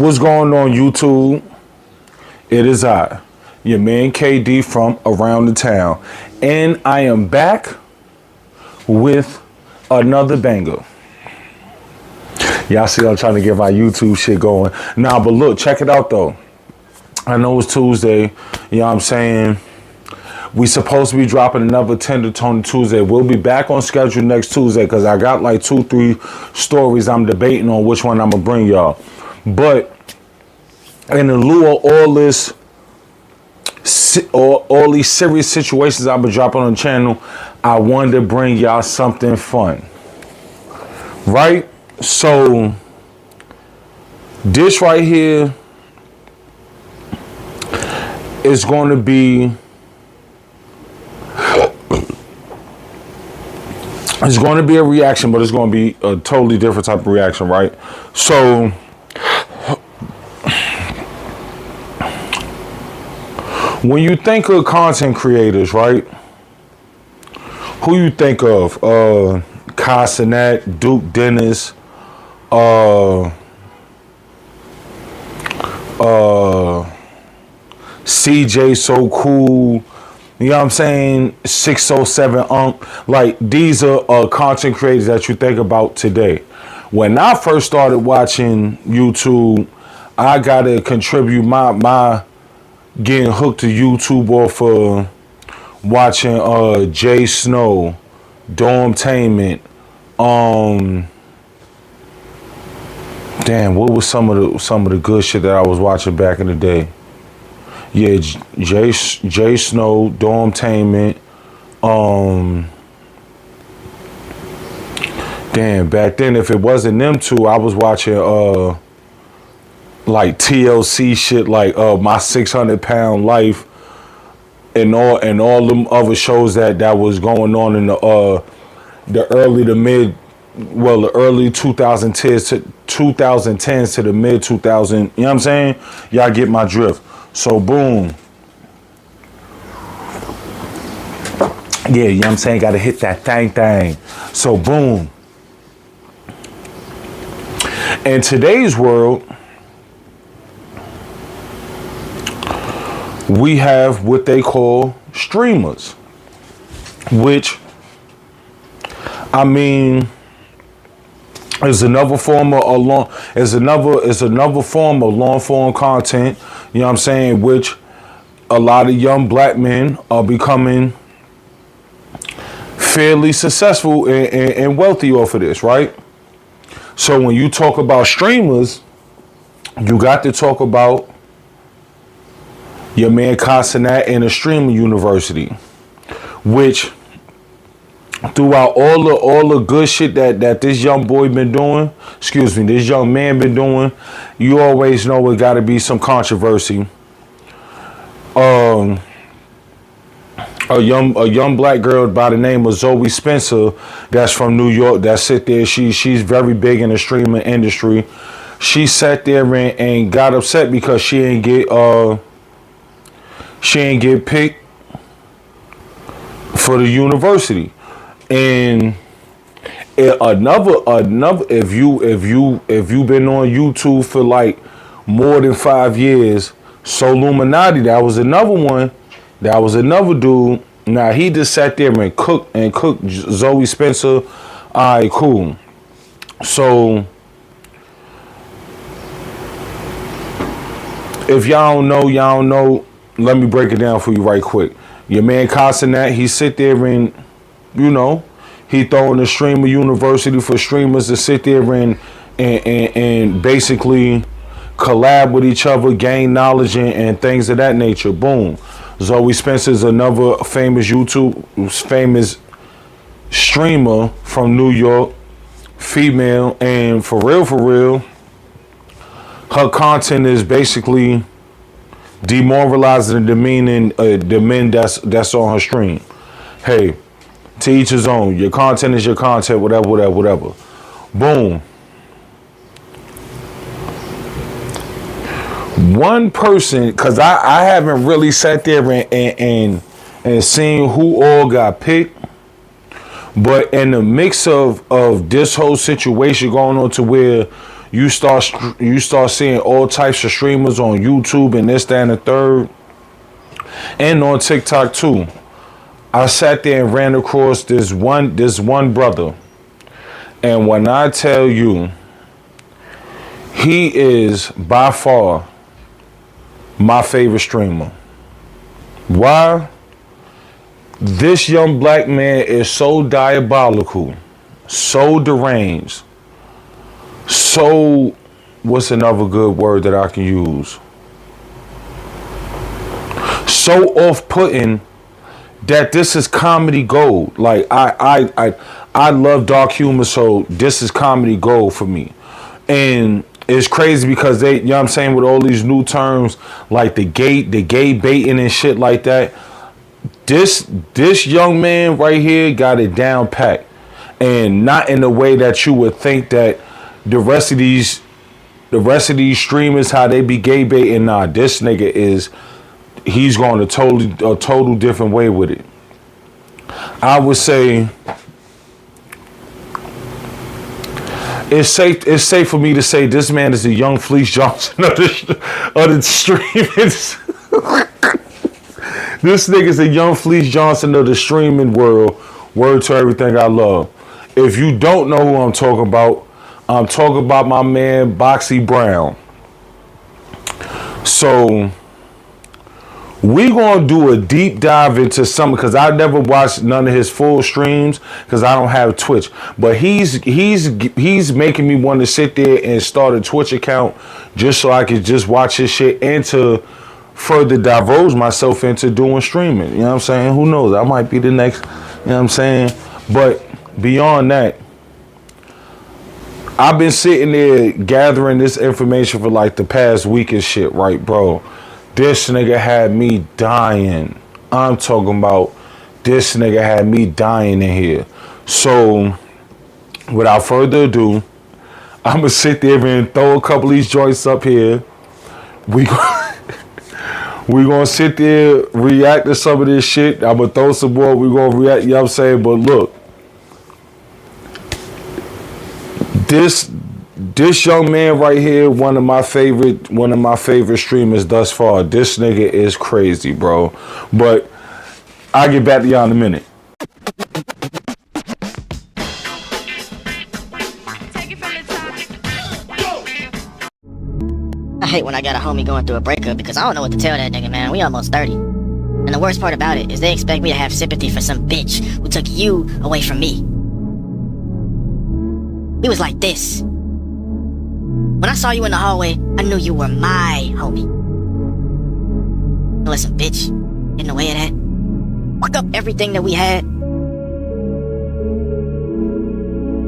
What's going on, YouTube? It is I, your man KD from around the town, and I am back with another banger. Y'all see I'm trying to get my YouTube shit going. Nah, but look, check it out though. I know it's Tuesday, you know what I'm saying? We supposed to be dropping another Tender Tony Tuesday. We'll be back on schedule next Tuesday because I got like 2-3 stories I'm debating on which one I'm gonna bring y'all. But in the lieu of all these serious situations I've been dropping on the channel, I wanted to bring y'all something fun. Right? So this right here is going to be a reaction, but it's going to be a totally different type of reaction, right? So when you think of content creators, right? Who you think of? Kai Cenat, Duke Dennis, CJ So Cool, you know what I'm saying? 607 like these are content creators that you think about today. When I first started watching YouTube, I gotta contribute my getting hooked to YouTube off watching Jay Snow, Dormtainment, damn, what was some of the good shit that I was watching back in the day? Yeah, Jay Snow, Dormtainment, damn, back then if it wasn't them two, I was watching like TLC shit, like My 600-Pound Life and all them other shows that was going on in the early to mid, well, the early 2010s to the mid 2000, you know what I'm saying? Y'all get my drift. So boom. Yeah, you know what I'm saying? Gotta hit that thing. So boom. In today's world, we have what they call streamers, which, I mean, is another form of long form content, you know what I'm saying, which a lot of young black men are becoming fairly successful and wealthy off of this, right? So when you talk about streamers, you got to talk about your man Kai Cenat and the Streamer University, which throughout all the good shit that this young boy been doing, this young man been doing, you always know it got to be some controversy. A young black girl by the name of Zoe Spencer, that's from New York, that sit there. She's very big in the streaming industry. She sat there and got upset because she ain't get picked for the university. And another if you been on YouTube for like more than 5 years, So Illuminati, that was another one. That was another dude. Now he just sat there and cooked Zoe Spencer. All right, cool. So if y'all don't know, let me break it down for you right quick. Your man Kai Cenat, he sit there and, you know, he throwing the Streamer University for streamers to sit there and basically collab with each other, gain knowledge and things of that nature. Boom. Zoe Spencer is another famous streamer from New York, female, and for real, her content is basically demoralizing and demeaning the men that's on her stream. Hey, to each his own. Your content is your content, whatever. Boom. One person, because I haven't really sat there and seen who all got picked, but in the mix of this whole situation going on to where you start seeing all types of streamers on YouTube and this, that, and the third, and on TikTok too. I sat there and ran across this one brother, and when I tell you, he is by far my favorite streamer. Why? This young black man is so diabolical, so deranged, so, what's another good word that I can use? So off-putting that this is comedy gold. Like I love dark humor, so this is comedy gold for me. And it's crazy because they, you know what I'm saying, with all these new terms like the gay baiting and shit like that. This young man right here got it down packed, and not in the way that you would think that the rest of these streamers how they be gay baiting. Nah, this nigga he's going a total different way with it. I would say it's safe for me to say this man is the young Fleece Johnson of the streamers. This nigga's a young Fleece Johnson of the streaming world. Word to everything I love. If you don't know who I'm talking about my man Boxy Brown. So we gonna do a deep dive into something, because I never watched none of his full streams because I don't have Twitch. But he's making me want to sit there and start a Twitch account just so I could just watch his shit and to further divulge myself into doing streaming. You know what I'm saying? Who knows? I might be the next, you know what I'm saying? But beyond that, I've been sitting there gathering this information for like the past week and shit, right, bro? This nigga had me dying. I'm talking about this nigga had me dying in here. So, without further ado, I'm going to sit there and throw a couple of these joints up here. We going to sit there, react to some of this shit. I'm going to throw some more. We going to react, you know what I'm saying? But look, this young man right here, one of my favorite streamers thus far. This nigga is crazy, bro. But I'll get back to y'all in a minute. I hate when I got a homie going through a breakup because I don't know what to tell that nigga, man. We almost 30. And the worst part about it is they expect me to have sympathy for some bitch who took you away from me. He was like this. When I saw you in the hallway, I knew you were my homie. Listen, bitch, get in the way of that. Fuck up everything that we had.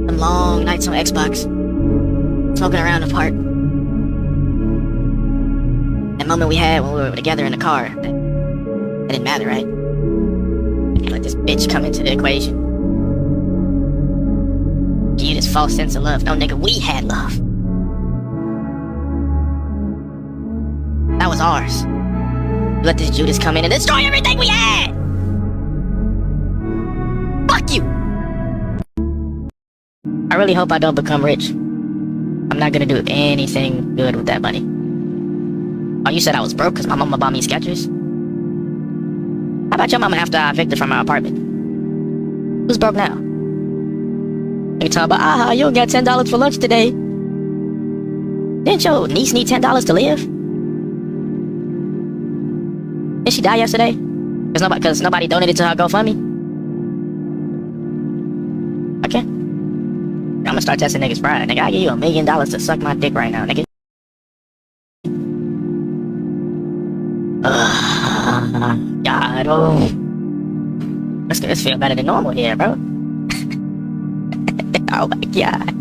Some long nights on Xbox, smoking around the park. That moment we had when we were together in the car, that didn't matter, right? You let this bitch come into the equation. Give you this false sense of love. No, nigga, we had love. That was ours. You let this Judas come in and destroy everything we had! Fuck you! I really hope I don't become rich. I'm not gonna do anything good with that money. Oh, you said I was broke because my mama bought me Skechers? How about your mama after I evicted from our apartment? Who's broke now? You talk about, you got $10 for lunch today. Didn't your niece need $10 to live? Did she die yesterday? Because nobody donated to her GoFundMe? Okay. I'm gonna start testing niggas' pride. Nigga, I give you $1 million to suck my dick right now, nigga. God, oh. This feel better than normal here, bro. Oh my God.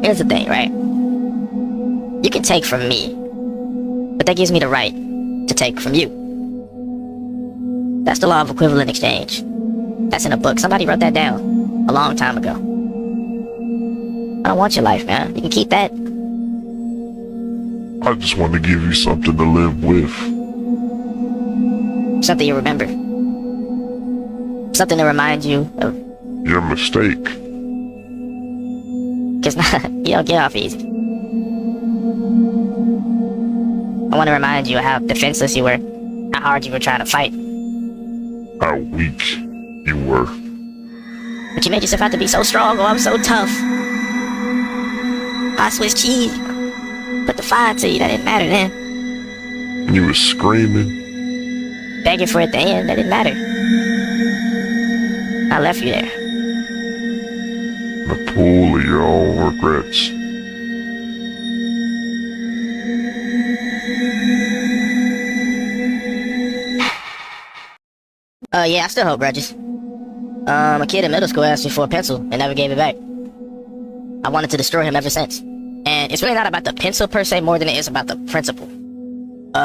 Here's the thing, right? You can take from me, but that gives me the right to take from you. That's the law of equivalent exchange. That's in a book. Somebody wrote that down a long time ago. I don't want your life, man. You can keep that. I just want to give you something to live with. Something you remember. Something to remind you of your mistake. Cause you don't get off easy. I want to remind you of how defenseless you were, how hard you were trying to fight. How weak you were. But you made yourself out to be so strong. Oh, I'm so tough. I Swiss cheese. Put the fire to you. That didn't matter then. You was screaming. Begging for it to end. That didn't matter. I left you there. In the pool of your own regrets. Yeah, I still hold grudges. A kid in middle school asked me for a pencil and never gave it back. I wanted to destroy him ever since. And it's really not about the pencil per se more than it is about the principle.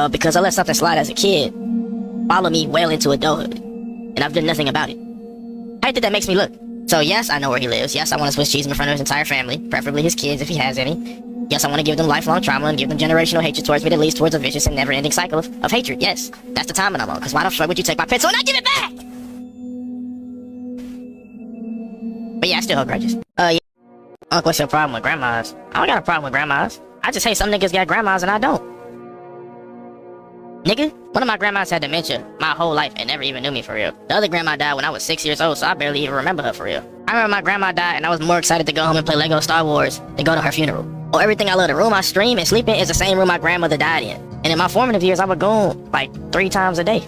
Because I let something slide as a kid follow me well into adulthood. And I've done nothing about it. How do you think that makes me look? So yes, I know where he lives. Yes, I want to Swiss cheese him in front of his entire family, preferably his kids if he has any. Yes, I want to give them lifelong trauma and give them generational hatred towards me that leads towards a vicious and never-ending cycle of hatred. Yes, that's the timing I'm on. Because why the fuck would you take my pencil and not give it back? But yeah, I still hold grudges. Yeah. Uncle, what's your problem with grandmas? I don't got a problem with grandmas. I just hate some niggas got grandmas and I don't. Nigga, one of my grandmas had dementia my whole life and never even knew me for real. The other grandma died when I was 6 years old, so I barely even remember her for real. I remember my grandma died and I was more excited to go home and play Lego Star Wars than go to her funeral. Or everything I love, the room I stream and sleep in is the same room my grandmother died in. And in my formative years, I would go like 3 times a day.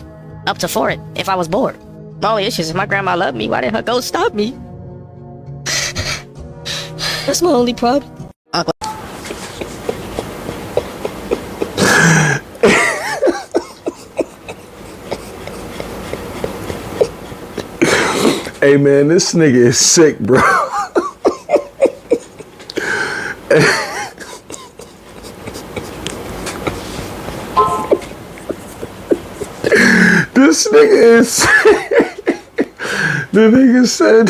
Up to 4 if I was bored. My only issue is if my grandma loved me, why didn't her ghost stop me? That's my only problem. Uncle. Hey man, this nigga is sick, bro. This nigga is sick. The nigga said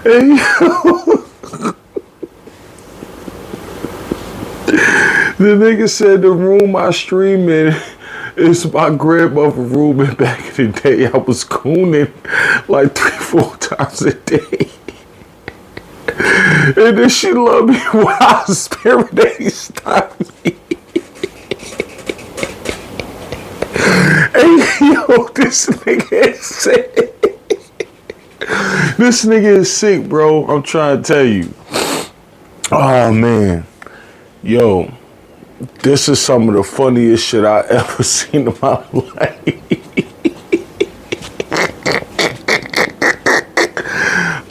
hey yo. The nigga said the room I stream in is my grandmother's room, and back in the day I was cooning like 3-4 times a day. And then she loved me while spirit they stopped me. Hey yo, this nigga is sick. This nigga is sick, bro. I'm trying to tell you. Oh man. Yo. This is some of the funniest shit I ever seen in my life.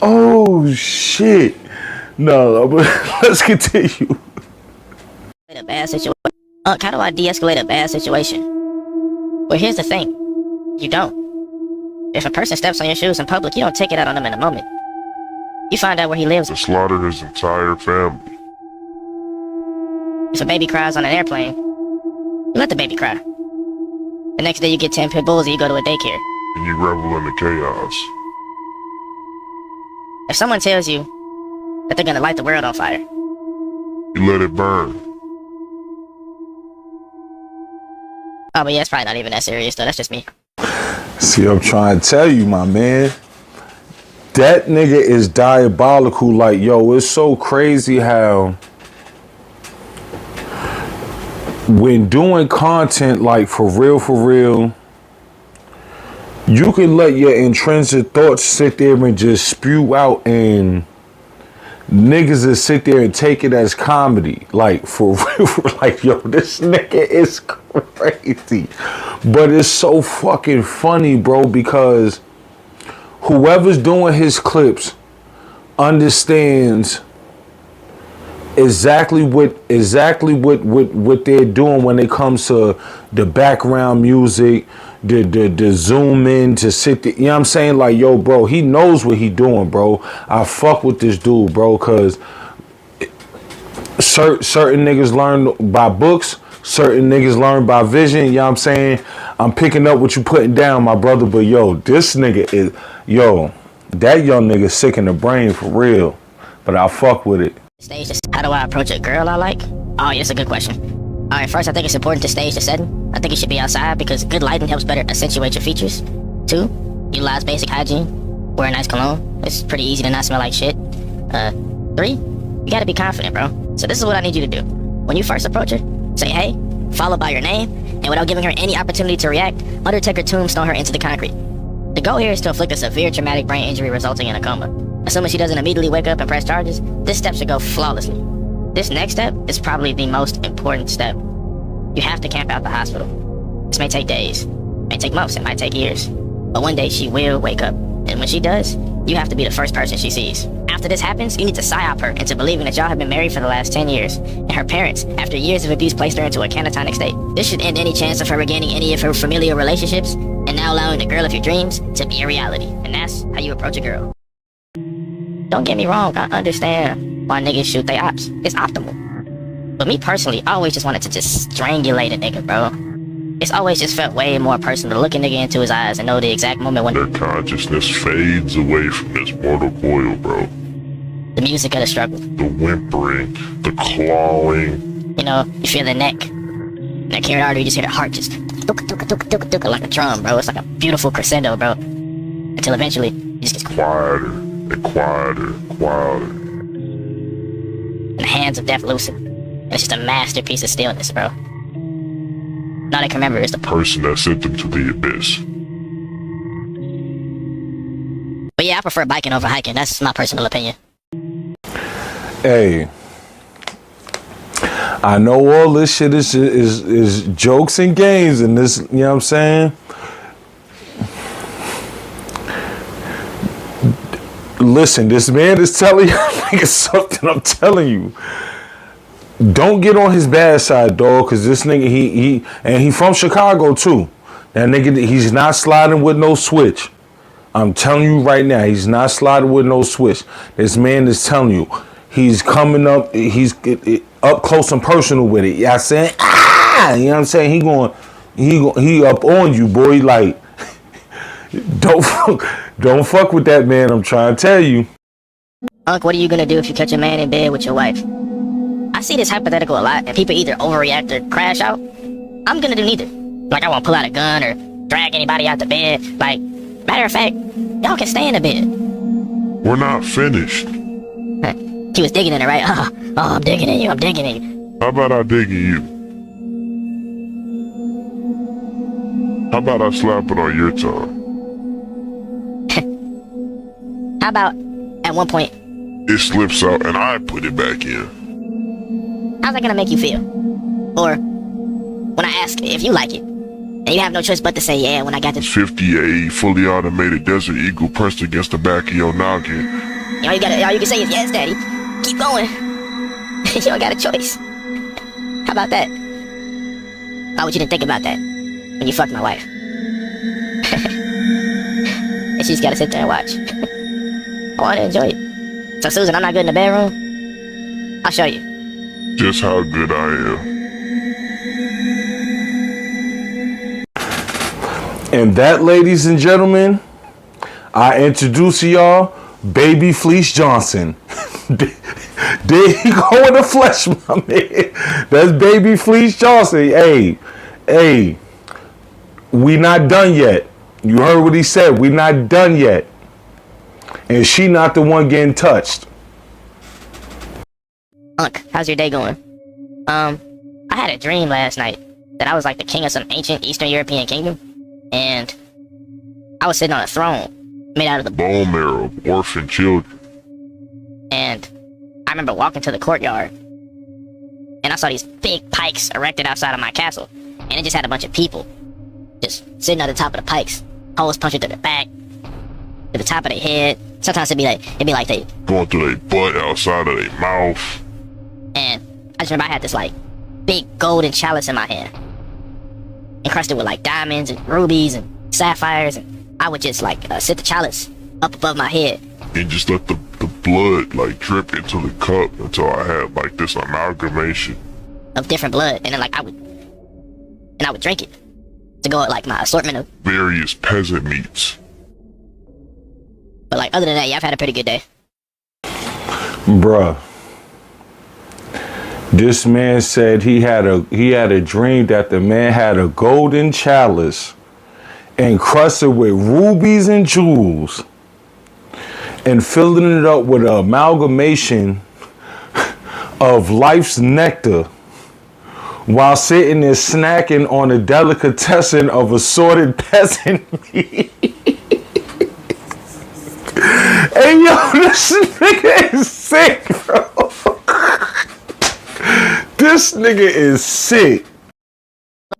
Oh shit. No, let's continue. A bad situation. How do I de-escalate a bad situation? Well, here's the thing. You don't. If a person steps on your shoes in public, you don't take it out on them in a moment. You find out where he lives. To slaughter his entire family. If a baby cries on an airplane, you let the baby cry. The next day you get 10 pit bulls and you go to a daycare. And you revel in the chaos. If someone tells you that they're gonna light the world on fire, you let it burn. Oh, but yeah, it's probably not even that serious though, that's just me. See, I'm trying to tell you, my man. That nigga is diabolical. Like, yo, it's so crazy how when doing content, like for real, you can let your intrinsic thoughts sit there and just spew out, and niggas that sit there and take it as comedy. Like, for real, like, yo, this nigga is crazy. But it's so fucking funny, bro, because whoever's doing his clips understands exactly what they're doing when it comes to the background music, the zoom in to sit there, you know what I'm saying? Like, yo, bro, he knows what he doing, bro. I fuck with this dude, bro, cause certain niggas learn by books, certain niggas learn by vision, you know what I'm saying? I'm picking up what you putting down, my brother, but yo, this nigga is, yo, that young nigga sick in the brain for real, but I fuck with it. Stage, just how do I approach a girl I like? Oh, yeah, that's a good question. Alright, first I think it's important to stage the setting. I think you should be outside because good lighting helps better accentuate your features. 2, utilize basic hygiene. Wear a nice cologne. It's pretty easy to not smell like shit. 3, you gotta be confident, bro. So this is what I need you to do. When you first approach her, say hey, followed by your name, and without giving her any opportunity to react, Undertaker tombstone her into the concrete. The goal here is to inflict a severe traumatic brain injury resulting in a coma. Assuming she doesn't immediately wake up and press charges, this step should go flawlessly. This next step is probably the most important step. You have to camp out the hospital. This may take days, may take months, it might take years. But one day she will wake up, and when she does, you have to be the first person she sees. After this happens, you need to psyop her into believing that y'all have been married for the last 10 years, and her parents, after years of abuse, placed her into a catatonic state. This should end any chance of her regaining any of her familial relationships, and now allowing the girl of your dreams to be a reality. And that's how you approach a girl. Don't get me wrong, I understand why niggas shoot they ops. It's optimal. But me personally, I always just wanted to just strangulate a nigga, bro. It's always just felt way more personal to look a nigga into his eyes and know the exact moment when Their consciousness fades away from this mortal coil, bro. the music of the struggle. The whimpering, the clawing. You know, you feel the neck. And that carotid artery, you just hear the heart just like a drum, bro. It's like a beautiful crescendo, bro. Until eventually, it just gets Quieter and quieter, quieter. and the hands of death loosen. And it's just a masterpiece of stillness, bro. All I can remember is the Person that sent them to the abyss. But yeah, I prefer biking over hiking. That's my personal opinion. Hey, I know all this shit is jokes and games, and this, you know what I'm saying? Listen, this man is telling you nigga something. I'm telling you. Don't get on his bad side, dog, because this nigga, he from Chicago too. That nigga, he's not sliding with no switch. I'm telling you right now, he's not sliding with no switch. This man is telling you, he's coming up, he's up close and personal with it. Yeah, I'm saying, you know what I'm saying? He up on you, boy. Like, don't fuck with that man. I'm trying to tell you. Unc, what are you gonna do if you catch a man in bed with your wife? I see this hypothetical a lot, and people either overreact or crash out. I'm gonna do neither. Like, I won't pull out a gun or drag anybody out the bed. Like, matter of fact, y'all can stay in the bed. We're not finished. He was digging in it, right? Oh, I'm digging in you, I'm digging in you. How about I dig at you? How about I slap it on your tongue? How about, at one point, It slips out and I put it back in. how's that gonna make you feel? Or, when I ask if you like it, and you have no choice but to say yeah when I got this, 58 fully automated Desert Eagle pressed against the back of your noggin. all you can say is yes, daddy. Keep going. You don't got a choice. How about that? Why would you didn't think about that when you fucked my wife? And she's gotta sit there and watch. I wanna enjoy it. So Susan, I'm not good in the bedroom? I'll show you. Just how good I am. And that, ladies and gentlemen, I introduce to y'all Baby Fleece Johnson. There you go in the flesh, my man. That's Baby Fleece Johnson. Hey, we not done yet. You heard what he said. We not done yet. And she not the one getting touched. Unc, how's your day going? I had a dream last night that I was like the king of some ancient Eastern European kingdom, and I was sitting on a throne made out of the Bone marrow of orphan children. and I remember walking to the courtyard, and I saw these big pikes erected outside of my castle, and it just had a bunch of people just sitting at the top of the pikes, holes punched through their back, to the top of their head. Sometimes it'd be like they, Going through their butt, outside of their mouth. and I just remember I had this like big golden chalice in my hand, encrusted with like diamonds and rubies and sapphires, and I would just like sit the chalice up above my head. And just let the blood like drip into the cup until I had like this amalgamation. Of different blood, and then like I would drink it to go with like my assortment of. Various peasant meats. But like other than that, yeah, I've had a pretty good day. Bruh. This man said he had a dream that the man had a golden chalice encrusted with rubies and jewels and filling it up with an amalgamation of life's nectar while sitting there snacking on a delicatessen of assorted peasant meat. Hey, yo, this nigga is sick, bro. This nigga is sick.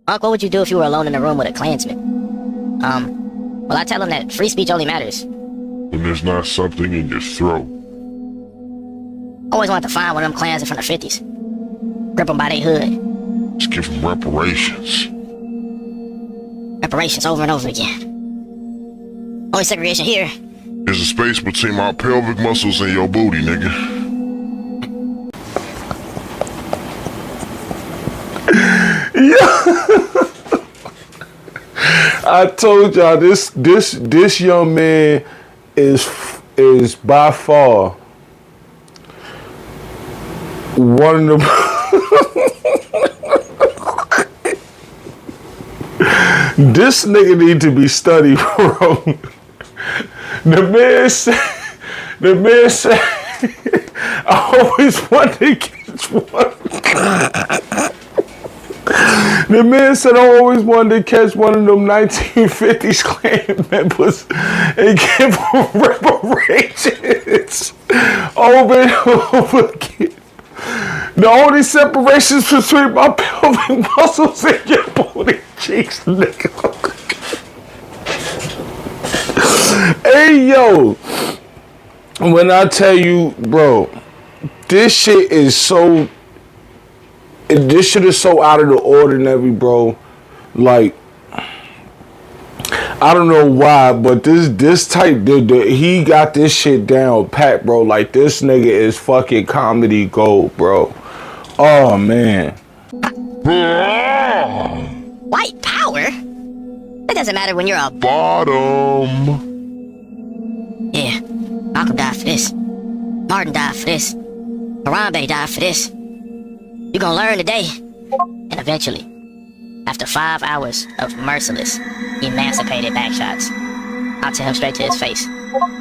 Unc, what would you do if you were alone in a room with a Klansman? Well, I tell him that free speech only matters. When there's not something in your throat. Always wanted to find one of them clans from the 50s. Grip them by their hood. Just give them reparations. Reparations over and over again. Only segregation here. There's a space between my pelvic muscles and your booty, nigga. I told y'all this young man is by far one of the this nigga need to be studied, bro. The man said I always wanted to catch one. The man said I always wanted to catch one of them 1950s Klan members and give them reparations over and over again. The only separations between my pelvic muscles and your booty cheeks, nigga. Hey, yo. When I tell you, bro, this shit is so out of the ordinary, bro. Like, I don't know why, but this type, he got this shit down pat, bro. Like, this nigga is fucking comedy gold, bro. Oh, man. White power? It doesn't matter when you're a Bottom. Yeah, Malcolm died for this. Martin died for this. Harambe died for this. You're gonna learn today. And eventually, after 5 hours of merciless, emancipated backshots, I'll tell him straight to his face.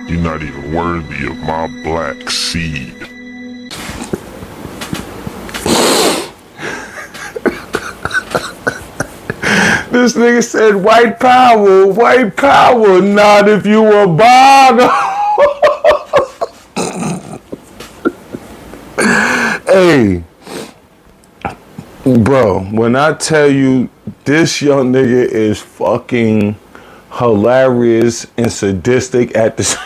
You're not even worthy of my black seed. This nigga said white power, not if you were bottom. Hey, bro, when I tell you this young nigga is fucking hilarious and sadistic at the same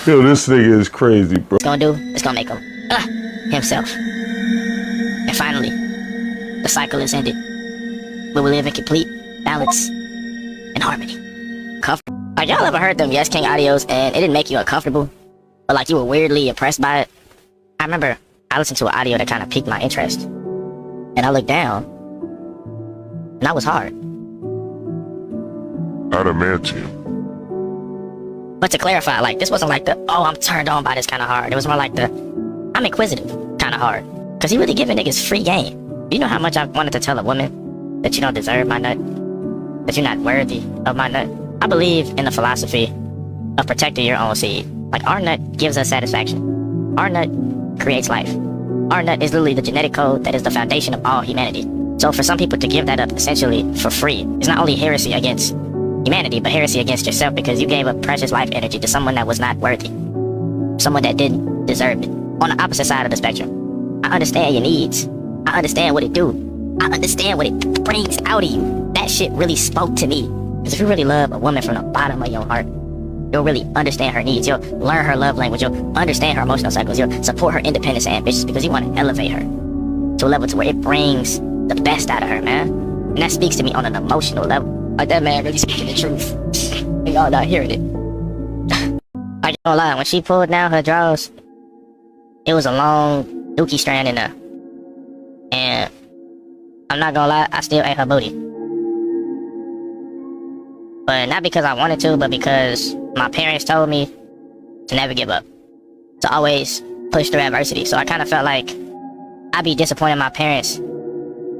Yo, this nigga is crazy, bro. It's gonna do, it's gonna make him himself. And finally, the cycle is ended. We will live in complete balance and harmony. Like, y'all ever heard them Yes King audios and it didn't make you uncomfortable? But like you were weirdly impressed by it? I remember I listened to an audio that kind of piqued my interest. And I looked down, and that was hard. Adamantium. But to clarify, like, this wasn't like the, oh, I'm turned on by this kind of hard. It was more like the, I'm inquisitive kind of hard. Because he really giving niggas free game. Do you know how much I wanted to tell a woman that you don't deserve my nut? That you're not worthy of my nut? I believe in the philosophy of protecting your own seed. Like, our nut gives us satisfaction. Our nut creates life. Our nut is literally the genetic code that is the foundation of all humanity. So for some people to give that up essentially for free is not only heresy against humanity, but heresy against yourself, because you gave up precious life energy to someone that was not worthy. Someone that didn't deserve it. On the opposite side of the spectrum. I understand your needs. I understand what it do. I understand what it brings out of you. That shit really spoke to me. Because if you really love a woman from the bottom of your heart, you'll really understand her needs. You'll learn her love language. You'll understand her emotional cycles. You'll support her independence and ambitions because you want to elevate her to a level to where it brings the best out of her, man. And that speaks to me on an emotional level. Like, that man really speaking the truth. And y'all not hearing it. I ain't gonna lie, when she pulled down her drawers, it was a long dookie strand in there. And I'm not gonna lie, I still ate her booty. But not because I wanted to, but because my parents told me to never give up, to always push through adversity. So I kind of felt like I'd be disappointing my parents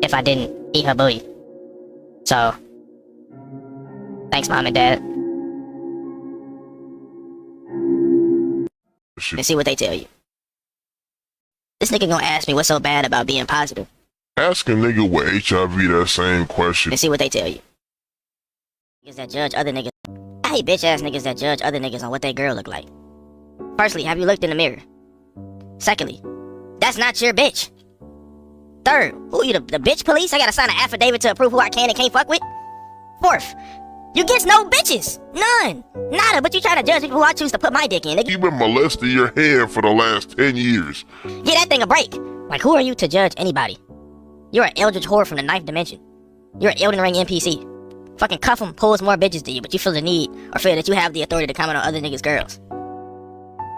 if I didn't eat her booty. So, thanks, Mom and Dad. Shit. And see what they tell you. This nigga gonna ask me what's so bad about being positive. Ask a nigga with HIV that same question. And see what they tell you. Niggas that judge other niggas. I hate bitch ass niggas that judge other niggas on what their girl look like. Firstly, have you looked in the mirror? Secondly, that's not your bitch. Third, who you, the bitch police? I gotta sign an affidavit to approve who I can and can't fuck with? Fourth, you get no bitches. None. Nada, but you try to judge people who I choose to put my dick in. Nigga. You been molesting your hand for the last 10 years. Get that thing a break. Like, who are you to judge anybody? You're an eldritch whore from the 9th dimension. You're an Elden Ring NPC. Fucking cuff him pulls more bitches to you, but you feel the need or feel that you have the authority to comment on other niggas' girls.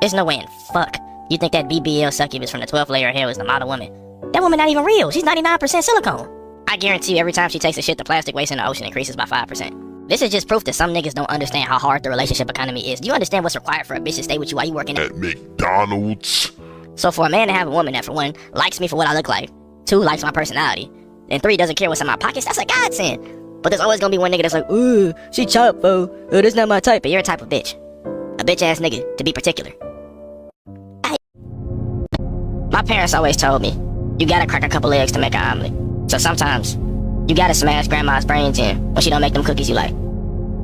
There's no way in fuck you think that BBL succubus from the 12th layer of hell is the model woman. That woman not even real. She's 99% silicone. I guarantee you every time she takes a shit, the plastic waste in the ocean increases by 5%. This is just proof that some niggas don't understand how hard the relationship economy is. Do you understand what's required for a bitch to stay with you while you working At McDonald's. So for a man to have a woman that, for one, likes me for what I look like, 2, likes my personality, and 3, doesn't care what's in my pockets, that's a godsend. But there's always gonna be one nigga that's like, ooh, she chop, fool. Oh, that's not my type. But you're a type of bitch. A bitch ass nigga, to be particular. My parents always told me, you gotta crack a couple eggs to make an omelet. So sometimes, you gotta smash grandma's brains in when she don't make them cookies you like.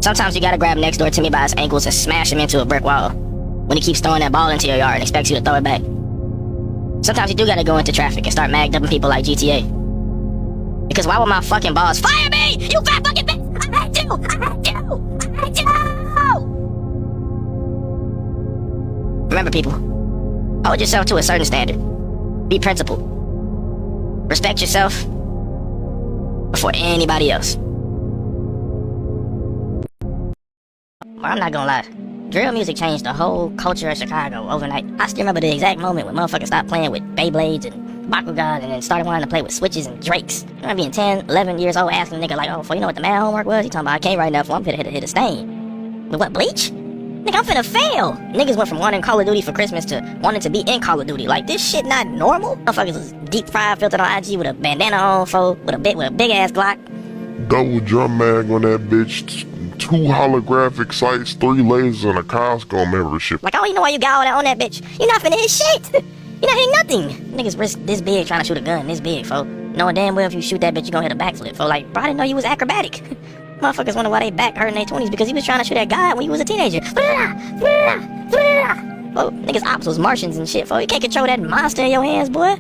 Sometimes you gotta grab next door Timmy by his ankles and smash him into a brick wall when he keeps throwing that ball into your yard and expects you to throw it back. Sometimes you do gotta go into traffic and start mag-dubbing people like GTA. Because why would my fucking boss fire me? You fat fucking bitch! I hate you! I hate you! I hate you! Remember, people, hold yourself to a certain standard. Be principled. Respect yourself before anybody else. Well, I'm not gonna lie. Drill music changed the whole culture of Chicago overnight. I still remember the exact moment when motherfuckers stopped playing with Beyblades and Bakugan and then started wanting to play with switches and drakes. I remember being 10, 11 years old asking a nigga like, oh, for you know what the math homework was? He talking about, I can't right now, for I'm finna hit a stain. With what, bleach? Nigga, I'm finna fail. Niggas went from wanting Call of Duty for Christmas to wanting to be in Call of Duty. Like, this shit not normal? Motherfuckers was deep fried, filtered on IG with a bandana on, fo, with a big ass Glock. Double drum mag on that bitch. 2 holographic sights, 3 lasers, and a Costco membership. Like, I don't even know why you got all that on that bitch. You're not finna hit shit. You're not hitting nothing. Niggas risk this big trying to shoot a gun this big, fo. Knowing damn well if you shoot that bitch, you gonna hit a backflip, fo. Like, bro, I didn't know you was acrobatic. Motherfuckers wonder why they back hurt in their 20s because he was trying to shoot at God when he was a teenager. Fo, niggas ops was Martians and shit, fo. You can't control that monster in your hands, boy.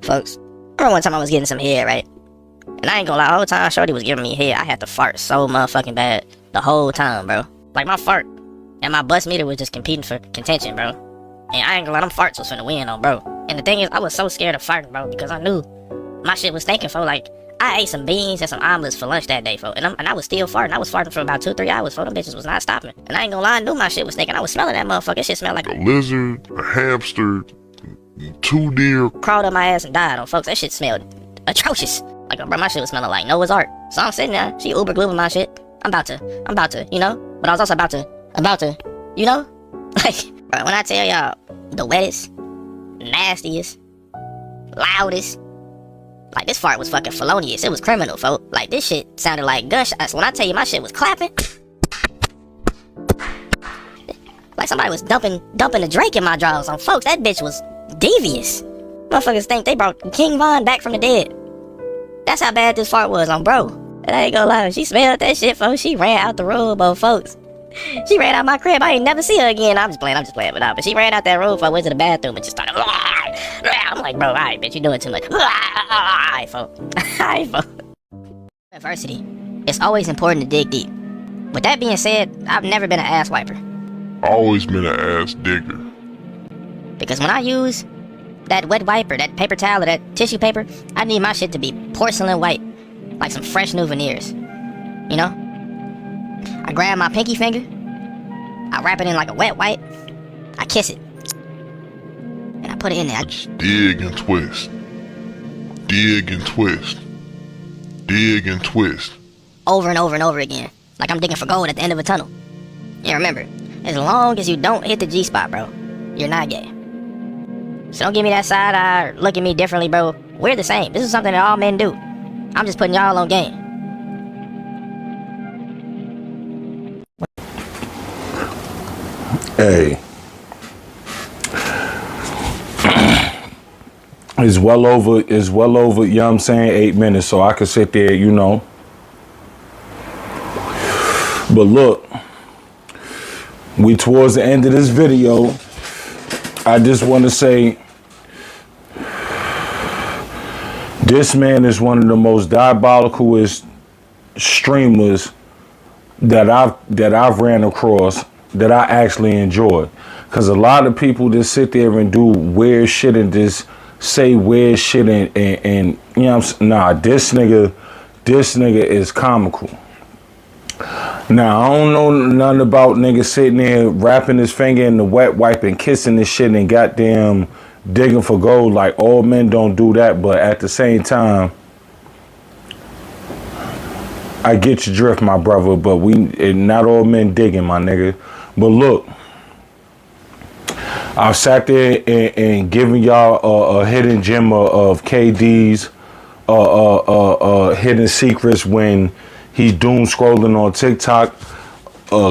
Folks, I remember one time I was getting some head, right? And I ain't gonna lie, the whole time Shorty was giving me head, I had to fart so motherfucking bad. The whole time, bro. Like, my fart and my bus meter was just competing for contention, bro. And I ain't gonna lie, them farts was finna win on, bro. And the thing is, I was so scared of farting, bro, because I knew my shit was stinking, fo. Like, I ate some beans and some omelets for lunch that day, fo. And I was still farting. I was farting for about 2-3 hours, fo. Them bitches was not stopping. And I ain't gonna lie, I knew my shit was stinking. I was smelling that motherfucker. That shit smelled like A lizard, a hamster, 2 deer. Crawled up my ass and died on, folks. That shit smelled atrocious. Like, bro, my shit was smelling like Noah's Ark. So I'm sitting there, she uber gluing my shit. I'm about to, you know? But I was also about to, you know? Like, bro, when I tell y'all, the wettest, nastiest, loudest, like, this fart was fucking felonious. It was criminal, folks. Like, this shit sounded like gunshots. When I tell you my shit was clapping, like somebody was dumping a Drake in my drawers on, folks. That bitch was devious. Motherfuckers think they brought King Von back from the dead. That's how bad this fart was on, bro. And I ain't gonna lie, she smelled that shit, folks. She ran out the room, folks. She ran out my crib. I ain't never see her again. I'm just playing, but she ran out that room, folks, went to the bathroom and just started. I'm like, bro, alright, bitch, you doing too much. Alright, folks. Alright, folks. Adversity. It's always important to dig deep. With that being said, I've never been an ass wiper. Always been an ass digger. Because when I use that wet wiper, that paper towel, or that tissue paper, I need my shit to be porcelain white, like some fresh new veneers. You know? I grab my pinky finger, I wrap it in like a wet wipe, I kiss it, and I put it in there. Just dig and twist. Dig and twist. Dig and twist. Over and over and over again, like I'm digging for gold at the end of a tunnel. And remember, As long as you don't hit the G-spot, bro, you're not gay. So don't give me that side eye or look at me differently, bro. We're the same. This is something that all men do. I'm just putting y'all on game. Hey. It's well over, you know what I'm saying, 8 minutes, so I can sit there, you know. But look, we towards the end of this video. I just want to say, this man is one of the most diabolicalest streamers that I've ran across, that I actually enjoy. Cause a lot of people just sit there and do weird shit and just say weird shit and you know what I'm saying? Nah, this nigga is comical. Now, I don't know nothing about niggas sitting there wrapping his finger in the wet wipe and kissing this shit and goddamn digging for gold. Like, all men don't do that, but at the same time, I get your drift, my brother, but not all men digging, my nigga. But look, I've sat there and given y'all a hidden gem of KD's hidden secrets when he's doom scrolling on TikTok,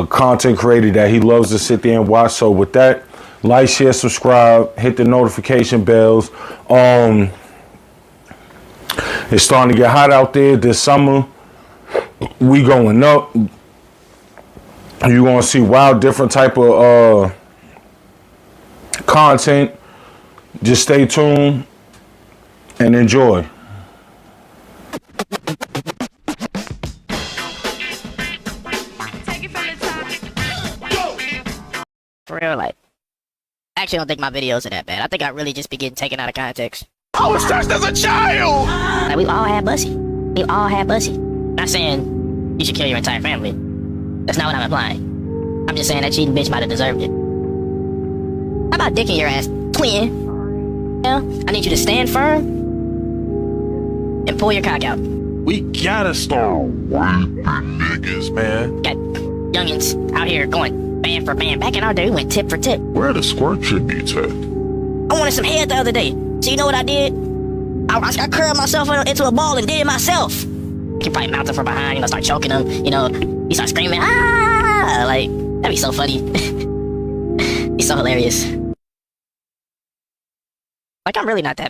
content creator that he loves to sit there and watch. So with that, like, share, subscribe, hit the notification bells. It's starting to get hot out there this summer. We going up. You're gonna see wild different type of content. Just stay tuned and enjoy. For real, like, I actually don't think my videos are that bad. I think I really just be getting taken out of context. I was touched as a child! Like, we've all had bussy. We've all had bussy. Not saying you should kill your entire family. That's not what I'm implying. I'm just saying that cheating bitch might have deserved it. How about dicking your ass, twin? Yeah, I need you to stand firm and pull your cock out. We gotta start raping niggas, man. Got youngins out here going band for band. Back in our day, we went tip for tip. Where the squirt tributes at? I wanted some head the other day. So you know what I did? I curled myself into a ball and did it myself. You can probably mount him from behind, you know, start choking him, you know. He start screaming, ah! Like, that'd be so funny. He's so hilarious. Like, I'm really not that bad.